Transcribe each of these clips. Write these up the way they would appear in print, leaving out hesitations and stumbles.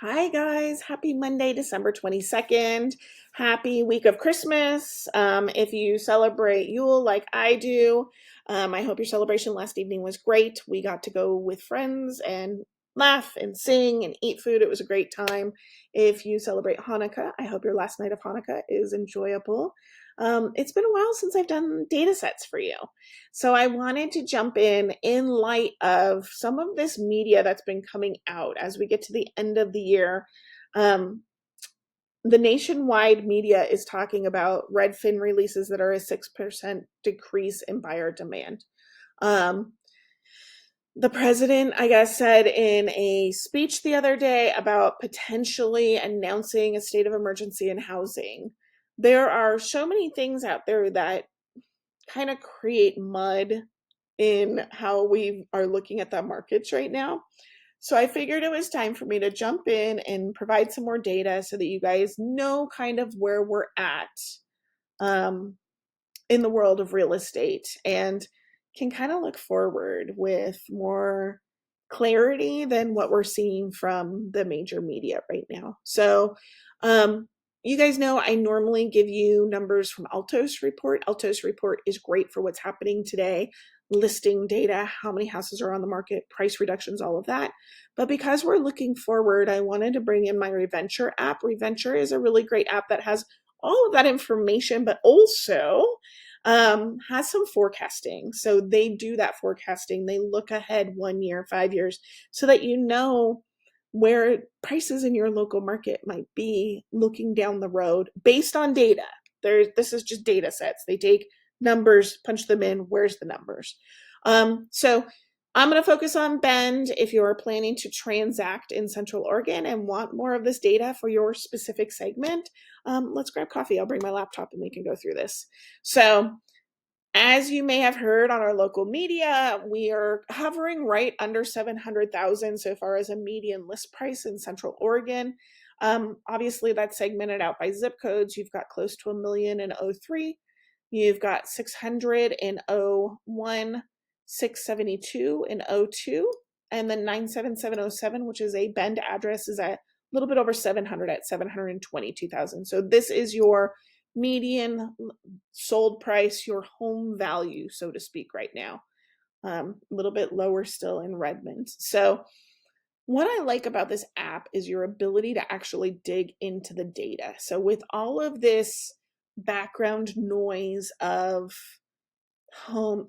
Hi, guys. Happy Monday, December 22nd. Happy week of Christmas. If you celebrate Yule like I do, I hope your celebration last evening was great. We got to go with friends and laugh and sing and eat food. It was a great time. If you celebrate Hanukkah, I hope your last night of Hanukkah is enjoyable. It's been a while since I've done data sets for you. So I wanted to jump in light of some of this media that's been coming out as we get to the end of the year. Um, the nationwide media is talking about Redfin releases that are a 6% decrease in buyer demand. Um, the president, I guess, said in a speech the other day about potentially announcing a state of emergency in housing. There are so many things out there that kind of create mud in how we are looking at the markets right now. So I figured it was time for me to jump in and provide some more data so that you guys know kind of where we're at um, in the world of real estate and can kind of look forward with more clarity than what we're seeing from the major media right now. So, you guys know I normally give you numbers from Altos Report. Altos Report is great for what's happening today, listing data, how many houses are on the market, price reductions, all of that. But because we're looking forward, I wanted to bring in my Reventure app. Reventure is a really great app that has all of that information, but also has some forecasting. So they do that forecasting. They look ahead 1 year, 5 years, so that you know where prices in your local market might be looking down the road based on data. This is just data sets. They take numbers, punch them in. Where's the numbers? So I'm going to focus on Bend. If you're planning to transact in Central Oregon and want more of this data for your specific segment, let's grab coffee. I'll bring my laptop and we can go through this. So, as you may have heard on our local media, we are hovering right under 700,000 so far as a median list price in Central Oregon. Obviously, that's segmented out by zip codes. You've got close to a million in '03. You've got 600 in '01, 672 in '02, and then 97707, which is a Bend address, is a little bit over 700 at 722,000. So this is your median sold price, your home value, so to speak, right now. A little bit lower still in Redmond. So what I like about this app is your ability to actually dig into the data. So with all of this background noise of home,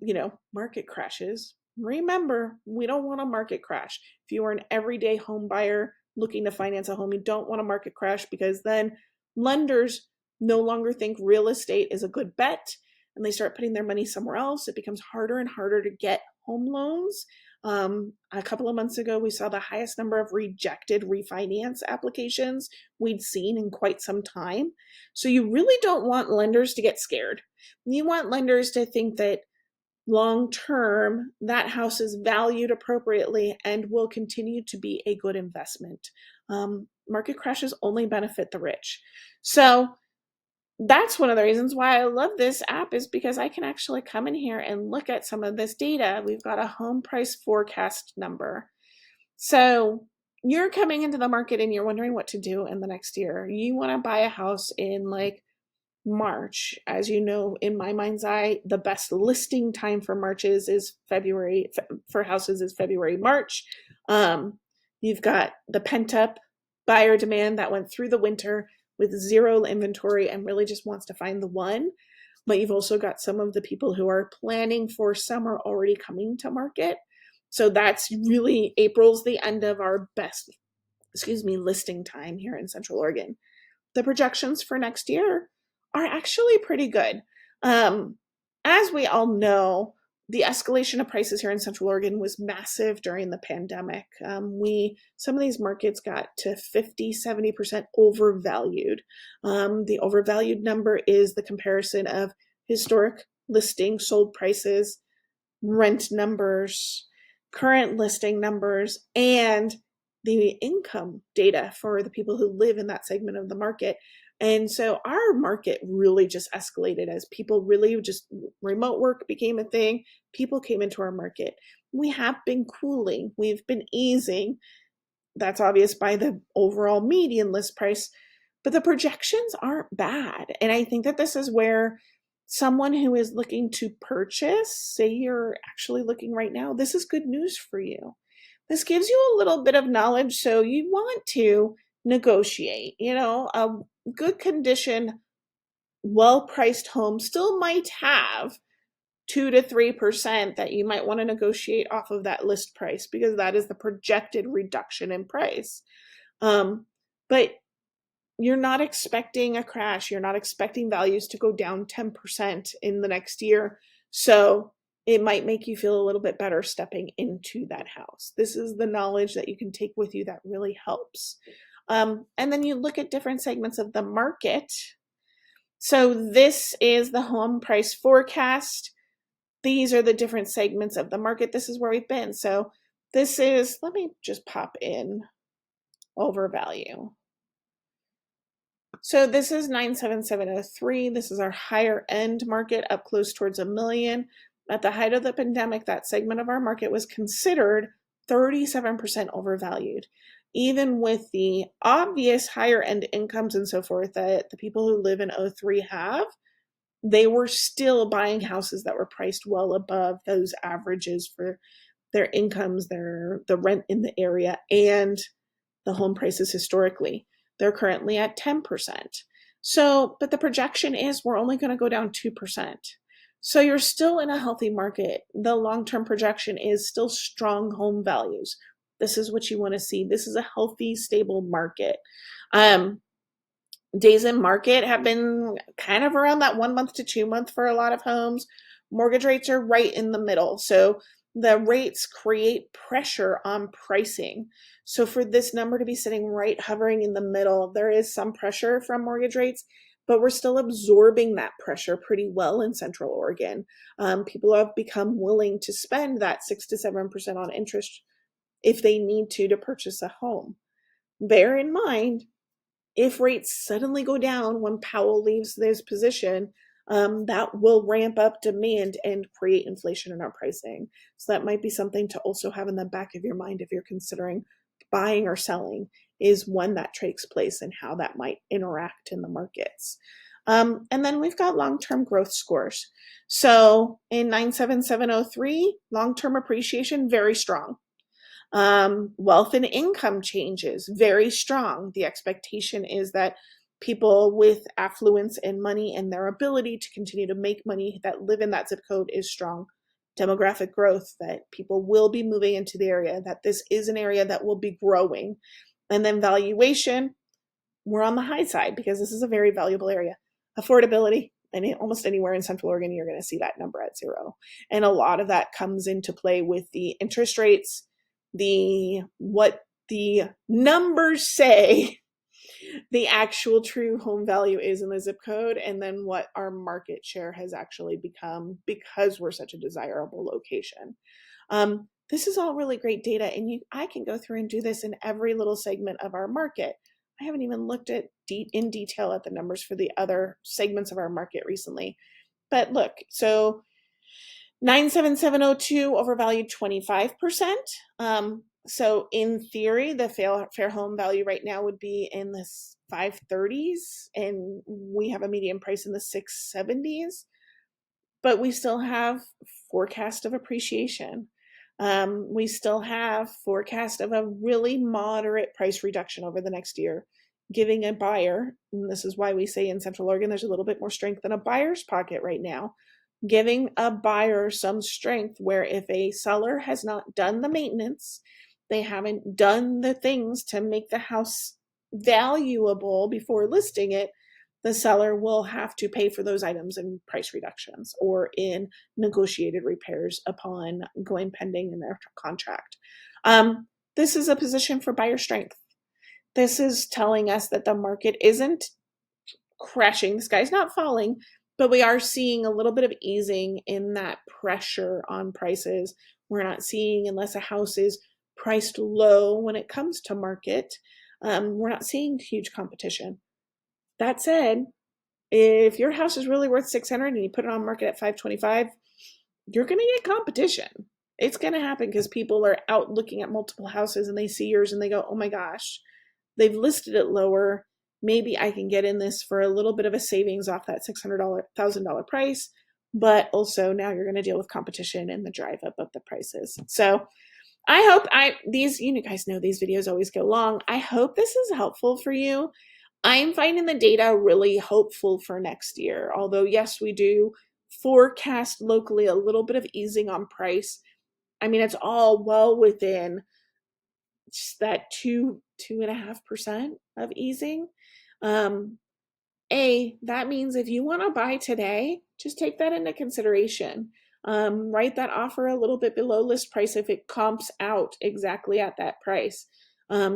market crashes, remember, we don't want a market crash. If you are an everyday home buyer looking to finance a home, you don't want a market crash, because then lenders no longer think real estate is a good bet and they start putting their money somewhere else. It becomes harder and harder to get home loans. A couple of months ago, we saw the highest number of rejected refinance applications we'd seen in quite some time. So you really don't want lenders to get scared. You want lenders to think that long term, that house is valued appropriately and will continue to be a good investment. Market crashes only benefit the rich. So that's one of the reasons why I love this app, is because I can actually come in here and look at some of this data. We've got a home price forecast number. So you're coming into the market and you're wondering what to do in the next year. You want to buy a house in like March. As you know, in my mind's eye, the best listing time for Marches is February, for houses is February, March. You've got the pent up buyer demand that went through the winter with zero inventory and really just wants to find the one. But you've also got some of the people who are planning for summer already coming to market. So that's really, April's the end of our best, listing time here in Central Oregon. The projections for next year are actually pretty good. As we all know, the escalation of prices here in Central Oregon was massive during the pandemic. Some of these markets got to 50-70% overvalued. The overvalued number is the comparison of historic listing sold prices, rent numbers, current listing numbers, and the income data for the people who live in that segment of the market. And so our market really just escalated as people really just, remote work became a thing. People came into our market. We have been cooling, we've been easing. that's obvious by the overall median list price, but the projections aren't bad. And I think that this is where someone who is looking to purchase, say you're actually looking right now, this is good news for you. This gives you a little bit of knowledge, so you want to negotiate. A good condition, well priced home still might have 2 to 3% that you might want to negotiate off of that list price, because that is the projected reduction in price. But you're not expecting a crash. You're not expecting values to go down 10% in the next year. So it might make you feel a little bit better stepping into that house. This is the knowledge that you can take with you that really helps. And then you look at different segments of the market. So this is the home price forecast. These are the different segments of the market. This is where we've been. So this is, let me just pop in overvalue. So this is 97703. This is our higher end market, up close towards $1 million. At the height of the pandemic, that segment of our market was considered 37% overvalued. Even with the obvious higher end incomes and so forth that the people who live in '03 have, they were still buying houses that were priced well above those averages for their incomes, the rent in the area, and the home prices historically. They're currently at 10%. So, but the projection is we're only going to go down 2%. So you're still in a healthy market. The long-term projection is still strong home values. This is what you want to see. This is a healthy, stable market. Days in market have been kind of around that 1 month to 2 month for a lot of homes. Mortgage rates are right in the middle. So the rates create pressure on pricing. So for this number to be sitting right hovering in the middle, there is some pressure from mortgage rates, but we're still absorbing that pressure pretty well in Central Oregon. People have become willing to spend that 6 to 7% on interest if they need to purchase a home. Bear in mind, if rates suddenly go down when Powell leaves this position, that will ramp up demand and create inflation in our pricing. So that might be something to also have in the back of your mind if you're considering buying or selling, is when that takes place and how that might interact in the markets. And then we've got long-term growth scores. So in 97703, long-term appreciation, very strong. Wealth and income changes, very strong. The expectation is that people with affluence and money and their ability to continue to make money that live in that zip code is strong. Demographic growth, that people will be moving into the area, that this is an area that will be growing. And then valuation, we're on the high side because this is a very valuable area. Affordability, and almost anywhere in Central Oregon, you're going to see that number at 0. And a lot of that comes into play with the interest rates, what the numbers say the actual true home value is in the zip code, and then what our market share has actually become because we're such a desirable location. This is all really great data, and I can go through and do this in every little segment of our market. I haven't even looked at in detail at the numbers for the other segments of our market recently. But look, so 97702 overvalued 25%. So in theory, the fair home value right now would be in the 530s, and we have a median price in the 670s, but we still have forecast of appreciation. We still have forecast of a really moderate price reduction over the next year, giving a buyer, and this is why we say in Central Oregon there's a little bit more strength in a buyer's pocket right now, giving a buyer some strength where if a seller has not done the maintenance, they haven't done the things to make the house valuable before listing it, the seller will have to pay for those items in price reductions or in negotiated repairs upon going pending in their contract. This is a position for buyer strength. This is telling us that the market isn't crashing. The sky's not falling, but we are seeing a little bit of easing in that pressure on prices. We're not seeing, unless a house is priced low when it comes to market, we're not seeing huge competition. That said, if your house is really worth 600 and you put it on market at 525, you're going to get competition. It's going to happen because people are out looking at multiple houses and they see yours and they go, oh my gosh, they've listed it lower. Maybe I can get in this for a little bit of a savings off that $1,000 price. But also now you're going to deal with competition and the drive up of the prices. So I hope you guys know these videos always go long. I hope this is helpful for you. I'm finding the data really hopeful for next year. Although, yes, we do forecast locally a little bit of easing on price. I mean, it's all well within that 2.5% of easing. Um, that means if you want to buy today, just take that into consideration. Write that offer a little bit below list price if it comps out exactly at that price.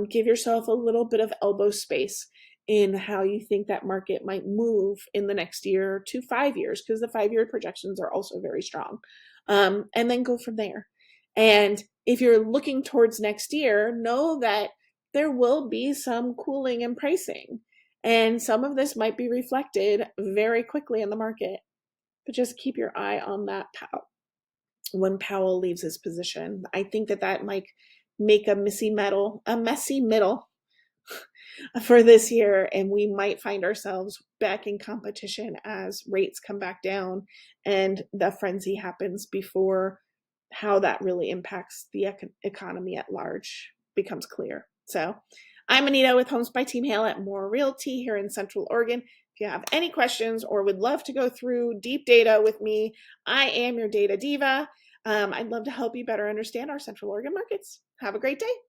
Give yourself a little bit of elbow space in how you think that market might move in the next year to 5 years, because the 5-year projections are also very strong. And then go from there. And if you're looking towards next year, know that there will be some cooling in pricing. And some of this might be reflected very quickly in the market. But just keep your eye on that when Powell leaves his position. I think that might make a messy middle for this year, and we might find ourselves back in competition as rates come back down and the frenzy happens before how that really impacts the economy at large becomes clear. So I'm Anita with Homes by Team Hale at Moore Realty here in Central Oregon. If you have any questions or would love to go through deep data with me, I am your data diva. I'd love to help you better understand our Central Oregon markets. Have a great day.